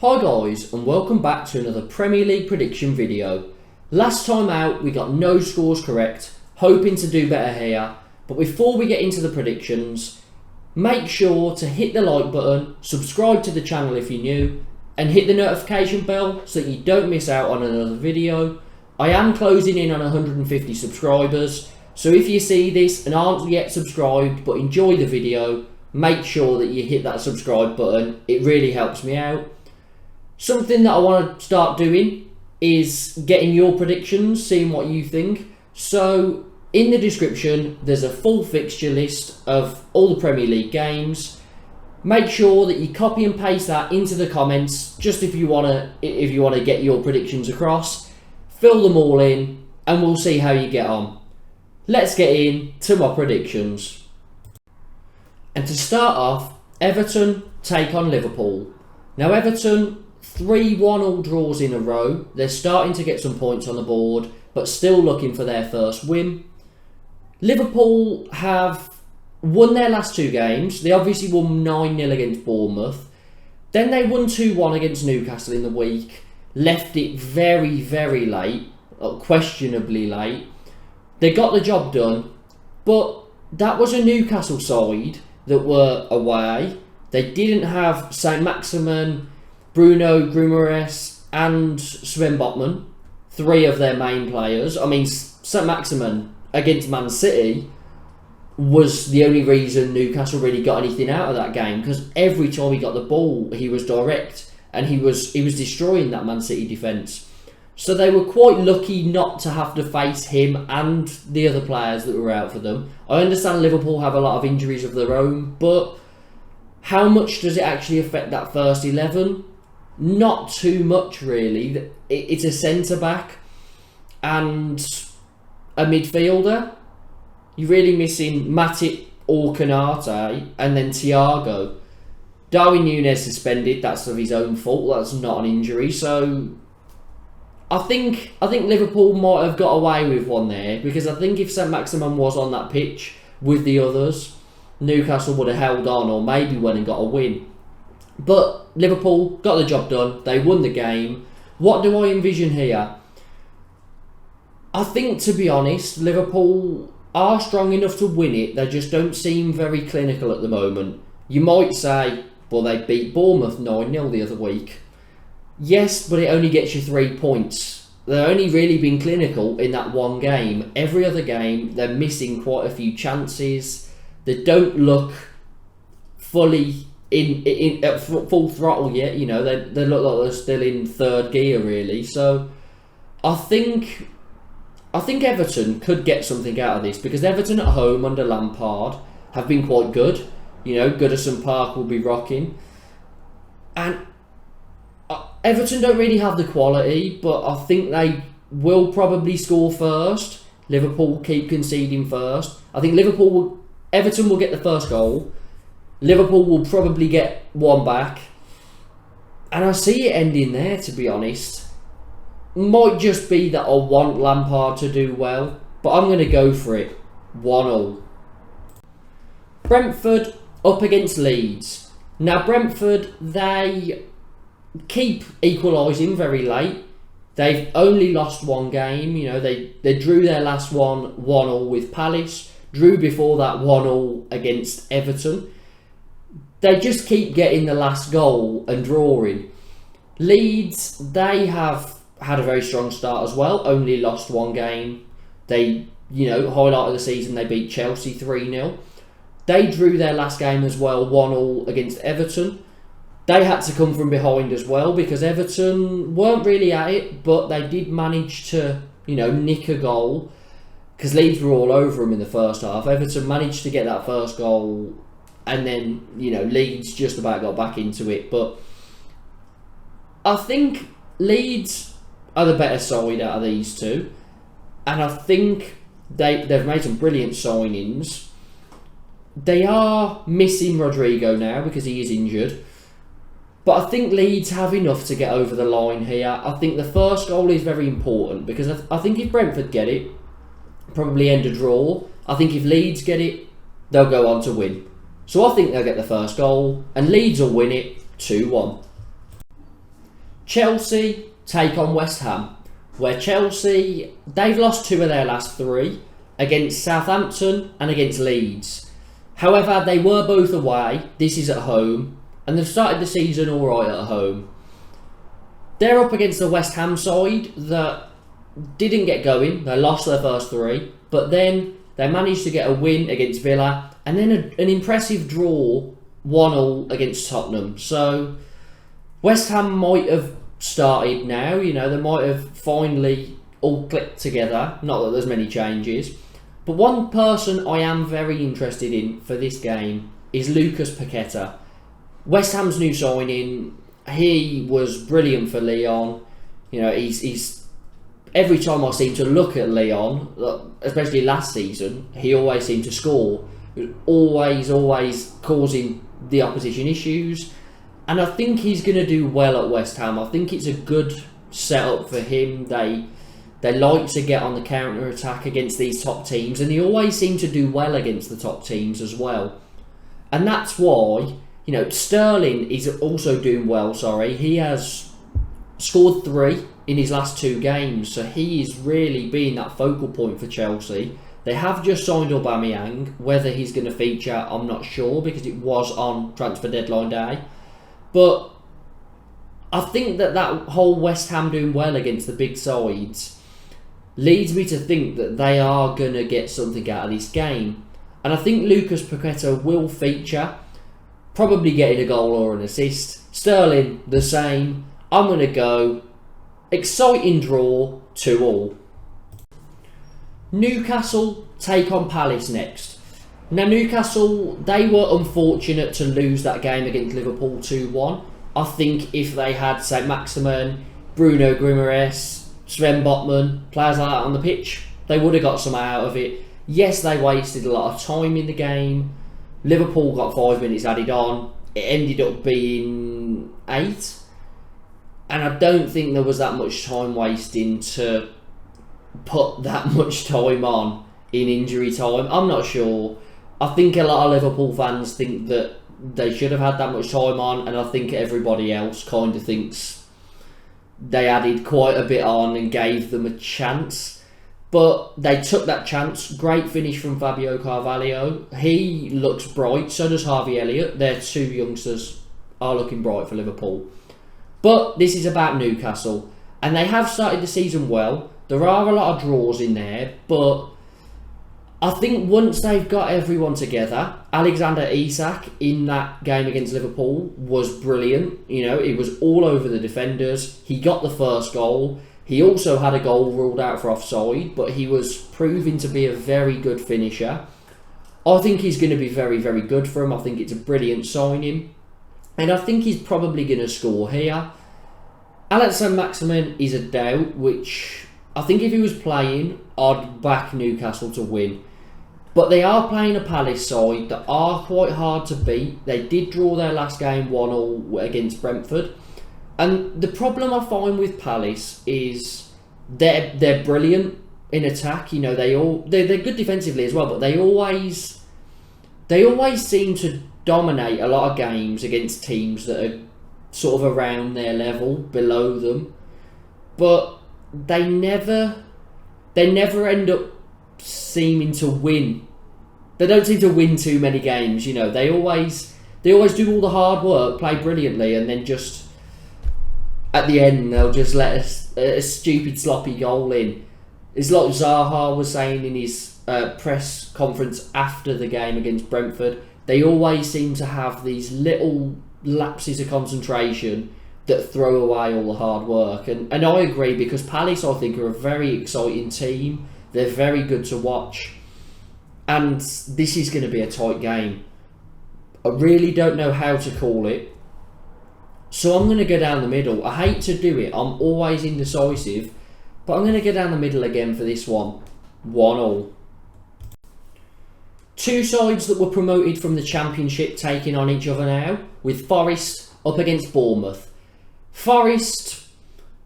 Hi guys, and welcome back to another Premier League prediction video. Last time out we got no scores correct, hoping to do better here, but before we get into the predictions, make sure to hit the like button, subscribe to the channel if you're new, and hit the notification bell so that you don't miss out on another video. I am closing in on 150 subscribers, so if you see this and aren't yet subscribed but enjoy the video, make sure that you hit that subscribe button. It really helps me out. Something that I want to start doing is getting your predictions, seeing what you think. So in the description there's a full fixture list of all the Premier League games. Make sure that you copy and paste that into the comments, just if you want to get your predictions across. Fill them all in and we'll see how you get on. Let's get into my predictions. And to start off, Everton take on Liverpool. Now Everton, 3 1-all draws in a row. They're starting to get some points on the board, but still looking for their first win. Liverpool have won their last 2 games. They obviously won 9-0 against Bournemouth. Then they won 2-1 against Newcastle in the week. Left it very, very late, questionably late. They got the job done, but that was a Newcastle side that were away. They didn't have Saint-Maximin, Bruno Guimaraes and Sven Botman, 3 of their main players. I mean, Saint-Maximin against Man City was the only reason Newcastle really got anything out of that game, because every time he got the ball, he was direct and he was destroying that Man City defence. So they were quite lucky not to have to face him and the other players that were out for them. I understand Liverpool have a lot of injuries of their own, but how much does it actually affect that first 11? Not too much, really. It's a centre-back and a midfielder. You're really missing Matip or Konate and then Thiago. Darwin Núñez suspended. That's of his own fault. That's not an injury. So I think Liverpool might have got away with one there, because I think if Saint-Maximin was on that pitch with the others, Newcastle would have held on or maybe went and got a win. But Liverpool got the job done. They won the game. What do I envision here? I think, to be honest, Liverpool are strong enough to win it. They just don't seem very clinical at the moment. You might say, well, they beat Bournemouth 9-0 the other week. Yes, but it only gets you 3 points. They've only really been clinical in that one game. Every other game, they're missing quite a few chances. They don't look fully in at full throttle yet. You know, they look like they're still in third gear, really. So I think Everton could get something out of this, because Everton at home under Lampard have been quite good. You know, Goodison Park will be rocking, and Everton don't really have the quality, but I think they will probably score first. Liverpool keep conceding first. I think Everton will get the first goal. Liverpool will probably get one back. And I see it ending there, to be honest. Might just be that I want Lampard to do well, but I'm going to go for it. 1-1. Brentford up against Leeds. Now Brentford, they keep equalising very late. They've only lost 1 game. You know, they drew their last one 1-1 with Palace. Drew before that 1-1 against Everton. They just keep getting the last goal and drawing. Leeds, they have had a very strong start as well. Only lost 1 game. They, highlight of the season, they beat Chelsea 3-0. They drew their last game as well 1-1 against Everton. They had to come from behind as well, because Everton weren't really at it, but they did manage to, nick a goal, because Leeds were all over them in the first half. Everton managed to get that first goal, and then, Leeds just about got back into it. But I think Leeds are the better side out of these two, and I think they've made some brilliant signings. They are missing Rodrigo now because he is injured. But I think Leeds have enough to get over the line here. I think the first goal is very important, because I think if Brentford get it, probably end a draw. I think if Leeds get it, they'll go on to win. So I think they'll get the first goal, and Leeds will win it 2-1. Chelsea take on West Ham, where Chelsea, they've lost 2 of their last 3 against Southampton and against Leeds. However, they were both away, this is at home, and they've started the season alright at home. They're up against the West Ham side that didn't get going, they lost their first 3, but then they managed to get a win against Villa, and then an impressive draw 1-1 against Tottenham. So West Ham might have started now, they might have finally all clicked together. Not that there's many changes. But one person I am very interested in for this game is Lucas Paqueta. West Ham's new signing, he was brilliant for Lyon. He's every time I seem to look at Lyon, especially last season, he always seemed to score. He was always causing the opposition issues. And I think he's going to do well at West Ham. I think it's a good setup for him. They like to get on the counter-attack against these top teams, and they always seem to do well against the top teams as well. And that's why, Sterling is also doing well, He has scored 3 in his last 2 games, so he is really being that focal point for Chelsea. They have just signed Aubameyang. Whether he's going to feature, I'm not sure, because it was on transfer deadline day. But I think that whole West Ham doing well against the big sides leads me to think that they are going to get something out of this game. And I think Lucas Paqueta will feature, probably getting a goal or an assist. Sterling, the same. I'm going to go exciting draw 2-2. Newcastle take on Palace next. Now Newcastle, they were unfortunate to lose that game against Liverpool 2-1. I think if they had Saint-Maximin, Bruno Guimaraes, Sven Botman, players like that on the pitch, they would have got some out of it. Yes, they wasted a lot of time in the game. Liverpool got 5 minutes added on. It ended up being 8. And I don't think there was that much time wasting to put that much time on in injury time. I'm not sure. I think a lot of Liverpool fans think that they should have had that much time on, and I think everybody else kind of thinks they added quite a bit on and gave them a chance. But they took that chance. Great finish from Fabio Carvalho. He looks bright, so does Harvey Elliott. Their 2 youngsters are looking bright for Liverpool. But this is about Newcastle, and they have started the season well. There are a lot of draws in there, but I think once they've got everyone together, Alexander Isak in that game against Liverpool was brilliant. He was all over the defenders. He got the first goal. He also had a goal ruled out for offside, but he was proving to be a very good finisher. I think he's going to be very, very good for him. I think it's a brilliant signing. And I think he's probably going to score here. Alex Saint-Maximin is a doubt, which I think if he was playing, I'd back Newcastle to win. But they are playing a Palace side that are quite hard to beat. They did draw their last game 1-1 against Brentford. And the problem I find with Palace is they're brilliant in attack. They're good defensively as well, but they always seem to dominate a lot of games against teams that are sort of around their level, below them. But they never end up seeming to win. They don't seem to win too many games. They always do all the hard work, play brilliantly, and then just at the end they'll just let a stupid sloppy goal in. It's like Zaha was saying in his press conference after the game against Brentford. They always seem to have these little lapses of concentration that throw away all the hard work. And I agree, because Palace, I think, are a very exciting team. They're very good to watch. And this is going to be a tight game. I really don't know how to call it. So I'm going to go down the middle. I hate to do it. I'm always indecisive. But I'm going to go down the middle again for this one. 1-1. 2 sides that were promoted from the Championship taking on each other now, with Forest up against Bournemouth. Forest,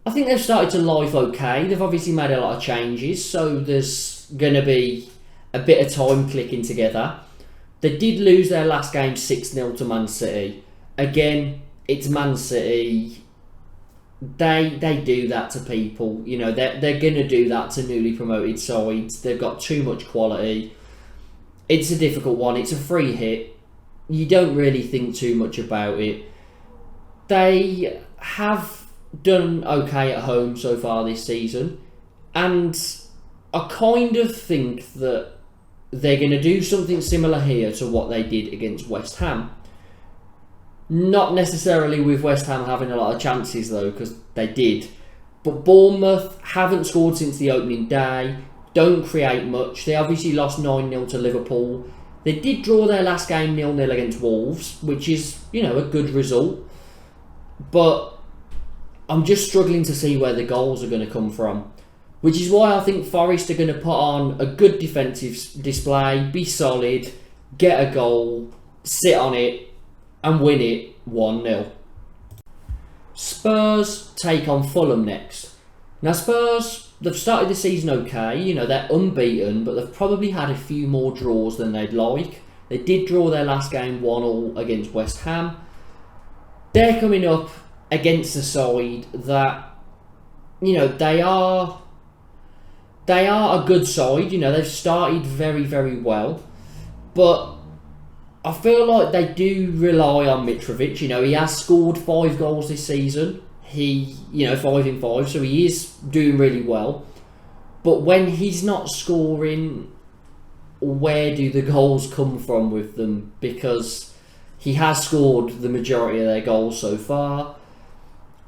I think they've started to life okay. They've obviously made a lot of changes, so there's going to be a bit of time clicking together. They did lose their last game 6-0 to Man City. Again, it's Man City. they do that to people. You know, they're going to do that to newly promoted sides. They've got too much quality. It's a difficult one. It's a free hit. You don't really think too much about it. They have done okay at home so far this season, and I kind of think that they're going to do something similar here to what they did against West Ham. Not necessarily with West Ham having a lot of chances though, because they did. But Bournemouth haven't scored since the opening day, don't create much. They obviously lost 9-0 to Liverpool. They did draw their last game 0-0 against Wolves, which is, you know, a good result. But I'm just struggling to see where the goals are going to come from. Which is why I think Forest are going to put on a good defensive display, be solid, get a goal, sit on it, and win it 1-0. Spurs take on Fulham next. Now Spurs, they've started the season okay, you know, they're unbeaten, but they've probably had a few more draws than they'd like. They did draw their last game 1-1 against West Ham. They're coming up against a side that, you know, they are a good side. You know, they've started very, very well, but I feel like they do rely on Mitrovic. You know, he has scored 5 goals this season. He, you know, 5 in 5, so he is doing really well. But when he's not scoring, where do the goals come from with them? Because he has scored the majority of their goals so far.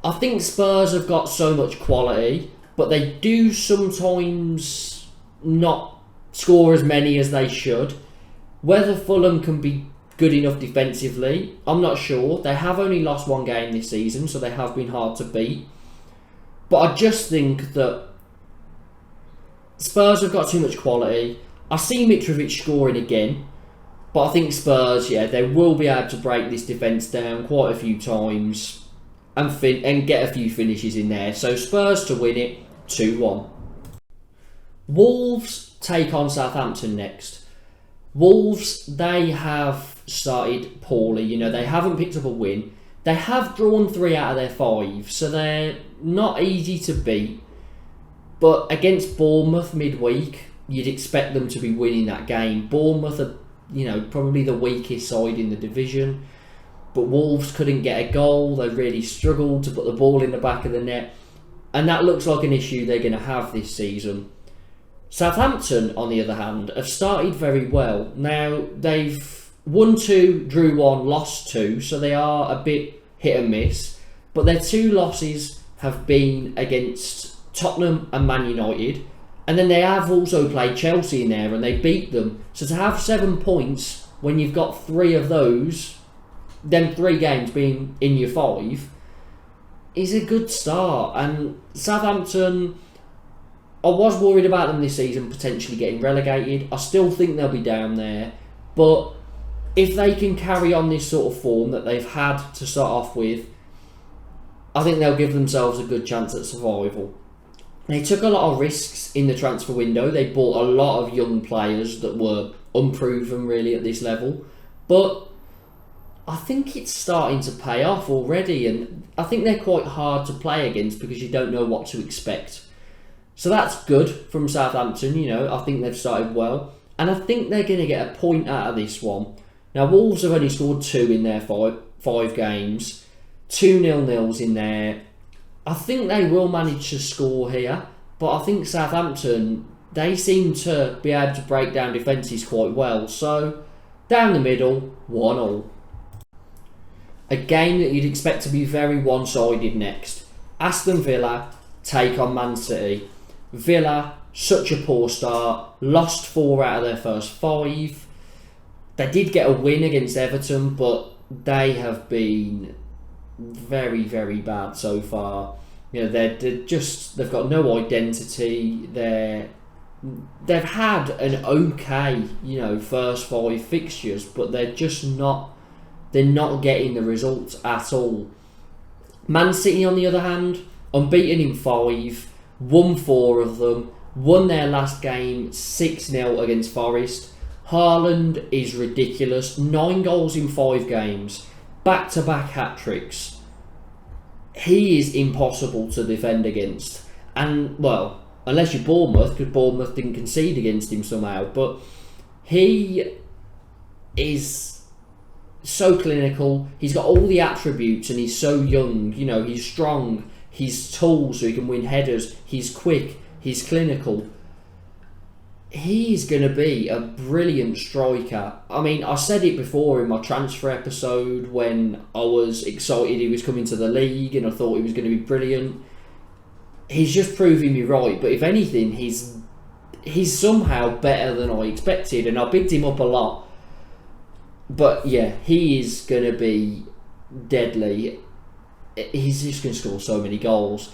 I think Spurs have got so much quality, but they do sometimes not score as many as they should. Whether Fulham can be good enough defensively, I'm not sure. They have only lost 1 game this season, so they have been hard to beat. But I just think that Spurs have got too much quality. I see Mitrovic scoring again, but I think Spurs, yeah, they will be able to break this defence down quite a few times and get a few finishes in there. So Spurs to win it 2-1. Wolves take on Southampton next. Wolves, they have started poorly. You know, they haven't picked up a win. They have drawn 3 out of their 5, so they're not easy to beat. But against Bournemouth midweek, you'd expect them to be winning that game. Bournemouth are, you know, probably the weakest side in the division. But Wolves couldn't get a goal. They really struggled to put the ball in the back of the net. And that looks like an issue they're going to have this season. Southampton, on the other hand, have started very well. Now, they've won 2, drew 1, lost 2, so they are a bit hit and miss. But their 2 losses have been against Tottenham and Man United. And then they have also played Chelsea in there and they beat them. So to have 7 points when you've got 3 of those, them 3 games being in your 5, is a good start. And Southampton, I was worried about them this season potentially getting relegated. I still think they'll be down there, but if they can carry on this sort of form that they've had to start off with, I think they'll give themselves a good chance at survival. They took a lot of risks in the transfer window. They bought a lot of young players that were unproven really at this level, but I think it's starting to pay off already, and I think they're quite hard to play against because you don't know what to expect. So that's good from Southampton. You know, I think they've started well, and I think they're going to get a point out of this one. Now, Wolves have only scored 2 in their five games, 2 0-0s in there. I think they will manage to score here, but I think Southampton, they seem to be able to break down defences quite well. So, down the middle, 1-1. A game that you'd expect to be very one-sided next. Aston Villa take on Man City. Villa, such a poor start, lost 4 out of their first 5. They did get a win against Everton, but they have been very, very bad so far. You know, they've got no identity. They've had an okay, you know, first 5 fixtures, but they're just not. They're not getting the results at all. Man City, on the other hand, unbeaten in 5, won 4 of them, won their last game 6-0 against Forest. Haaland is ridiculous. 9 goals in 5 games. Back-to-back hat-tricks. he is impossible to defend against. And, well, unless you're Bournemouth, because Bournemouth didn't concede against him somehow, but he is so clinical. He's got all the attributes, and he's so young. You know, he's strong, he's tall, so he can win headers, he's quick, he's clinical. He's going to be a brilliant striker. I mean, I said it before in my transfer episode when I was excited he was coming to the league and I thought he was going to be brilliant. He's just proving me right, but if anything, he's somehow better than I expected, and I picked him up a lot. But yeah, he is going to be deadly. He's just going to score so many goals.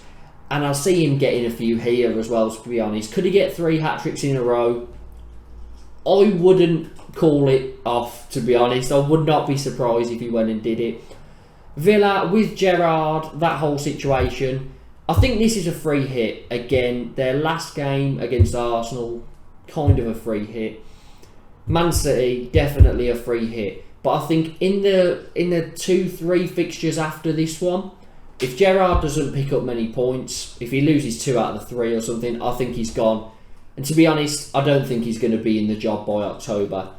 And I see him getting a few here as well, to be honest. Could he get 3 hat-tricks in a row? I wouldn't call it off, to be honest. I would not be surprised if he went and did it. Villa, with Gerrard, that whole situation, I think this is a free hit. Again, their last game against Arsenal, kind of a free hit. Man City, definitely a free hit. But I think in the 2-3 fixtures after this one, if Gerrard doesn't pick up many points, if he loses 2 out of the 3 or something, I think he's gone. And to be honest, I don't think he's going to be in the job by October.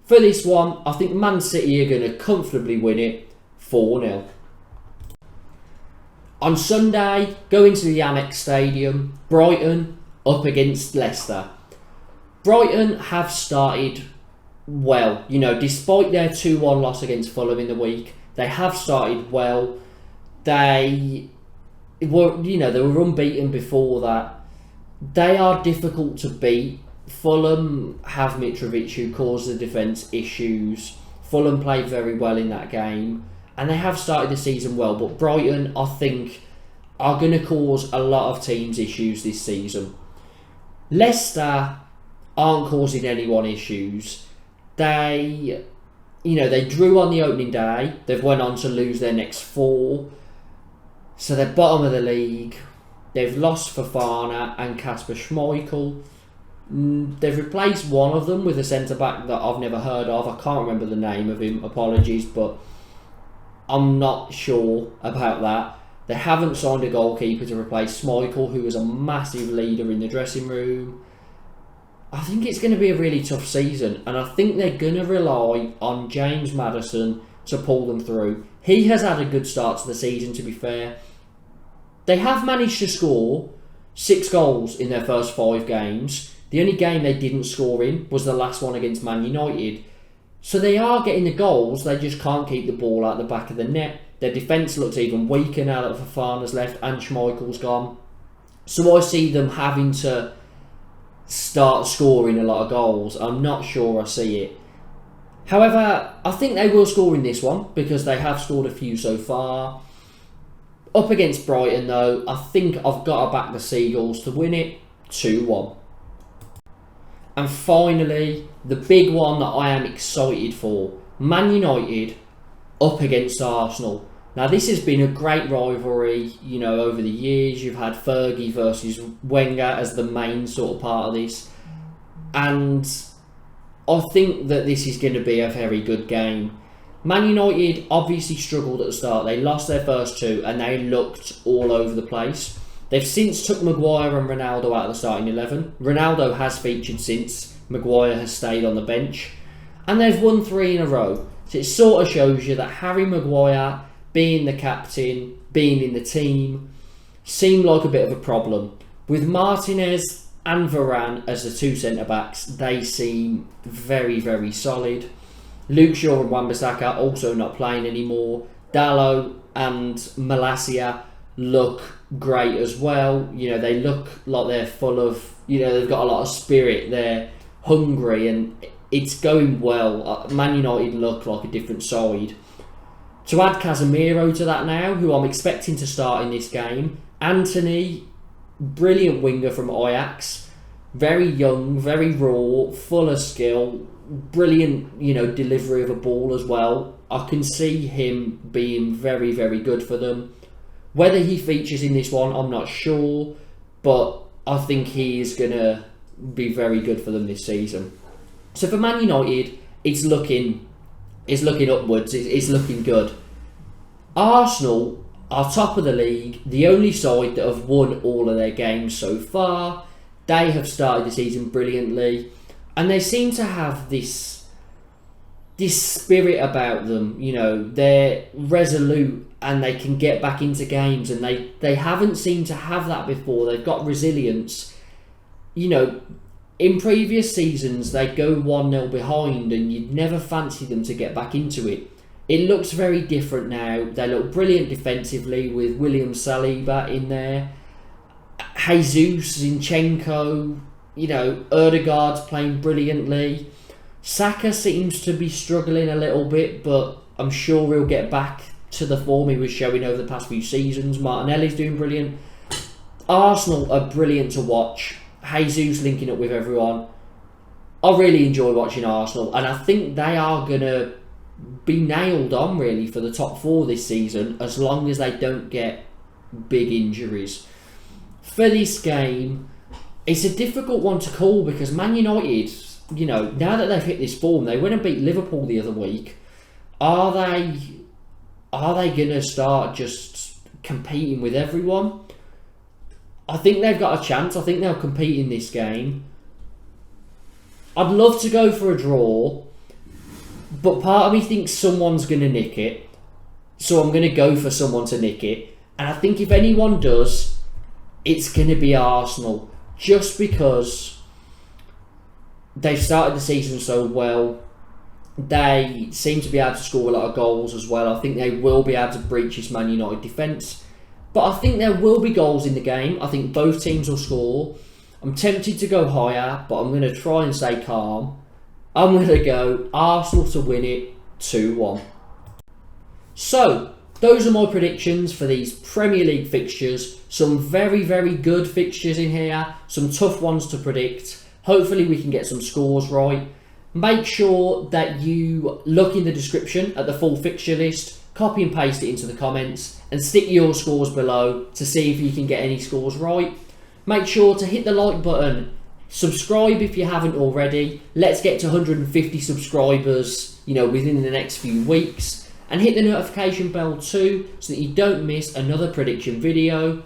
For this one, I think Man City are going to comfortably win it 4-0. On Sunday, going to the Amex Stadium, Brighton up against Leicester. Brighton have started well. You know, despite their 2-1 loss against Fulham in the week, they have started well. They were unbeaten before that. They are difficult to beat. Fulham have Mitrovic, who caused the defence issues. Fulham played very well in that game, and they have started the season well. But Brighton, I think, are going to cause a lot of teams issues this season. Leicester aren't causing anyone issues. They drew on the opening day. They've went on to lose their next 4. So they're bottom of the league. They've lost Fofana and Kasper Schmeichel. They've replaced one of them with a centre-back that I've never heard of. I can't remember the name of him, apologies, but I'm not sure about that. They haven't signed a goalkeeper to replace Schmeichel, who was a massive leader in the dressing room. I think it's going to be a really tough season, and I think they're going to rely on James Maddison to pull them through. He has had a good start to the season, to be fair. They have managed to score 6 goals in their first 5 games. The only game they didn't score in was the last one against Man United. So they are getting the goals, they just can't keep the ball out the back of the net. Their defence looks even weaker now that Fofana's left and Schmeichel's gone. So I see them having to start scoring a lot of goals. I'm not sure I see it. However, I think they will score in this one because they have scored a few so far. Up against Brighton though, I think I've got to back the Seagulls to win it 2-1. And finally, the big one that I am excited for, Man United up against Arsenal. Now this has been a great rivalry, you know, over the years. You've had Fergie versus Wenger as the main sort of part of this. And I think that this is going to be a very good game. Man United obviously struggled at the start. They lost their first 2 and they looked all over the place. They've since took Maguire and Ronaldo out of the starting 11. Ronaldo has featured since. Maguire has stayed on the bench. And they've won 3 in a row. So it sort of shows you that Harry Maguire, being the captain, being in the team, seemed like a bit of a problem. With Martinez and Varane as the 2 centre-backs, they seem very, very solid. Luke Shaw and Wan-Bissaka also not playing anymore. Dalot and Malacia look great as well. You know, they look like they're full of, you know, they've got a lot of spirit. They're hungry and it's going well. Man United look like a different side. To add Casemiro to that now, who I'm expecting to start in this game. Anthony, brilliant winger from Ajax. Very young, very raw, full of skill. Brilliant, you know, delivery of a ball as well. I can see him being very, very good for them. Whether he features in this one, I'm not sure, but I think he is going to be very good for them this season. So for Man United, it's looking upwards. It's looking good. Arsenal, are top of the league, the only side that have won all of their games so far. They have started the season brilliantly, and they seem to have this spirit about them. You know, they're resolute and they can get back into games, and they haven't seemed to have that before. They've got resilience. You know, in previous seasons, they'd go 1-0 behind and you'd never fancy them to get back into it. It looks very different now. They look brilliant defensively with William Saliba in there. Jesus, Zinchenko, you know, Erdegaard's playing brilliantly. Saka seems to be struggling a little bit, but I'm sure he'll get back to the form he was showing over the past few seasons. Martinelli's doing brilliant. Arsenal are brilliant to watch. Jesus linking up with everyone. I really enjoy watching Arsenal, and I think they are going to be nailed on really for the top 4 this season, as long as they don't get big injuries. For this game, it's a difficult one to call because Man United, you know, now that they've hit this form, they went and beat Liverpool the other week. Are they going to start just competing with everyone? I think they've got a chance. I think they'll compete in this game. I'd love to go for a draw, but part of me thinks someone's going to nick it. So I'm going to go for someone to nick it. And I think if anyone does, it's going to be Arsenal. Just because they've started the season so well. They seem to be able to score a lot of goals as well. I think they will be able to breach this Man United defence. But I think there will be goals in the game. I think both teams will score. I'm tempted to go higher, but I'm going to try and stay calm. I'm going to go Arsenal to win it 2-1. So, those are my predictions for these Premier League fixtures. Some very, very good fixtures in here. Some tough ones to predict. Hopefully we can get some scores right. Make sure that you look in the description at the full fixture list. Copy and paste it into the comments and stick your scores below to see if you can get any scores right. Make sure to hit the like button. Subscribe if you haven't already. Let's get to 150 subscribers, you know, within the next few weeks. And hit the notification bell too, so that you don't miss another prediction video.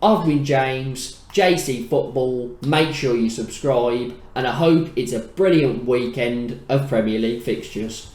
I've been James, JC Football. Make sure you subscribe, and I hope it's a brilliant weekend of Premier League fixtures.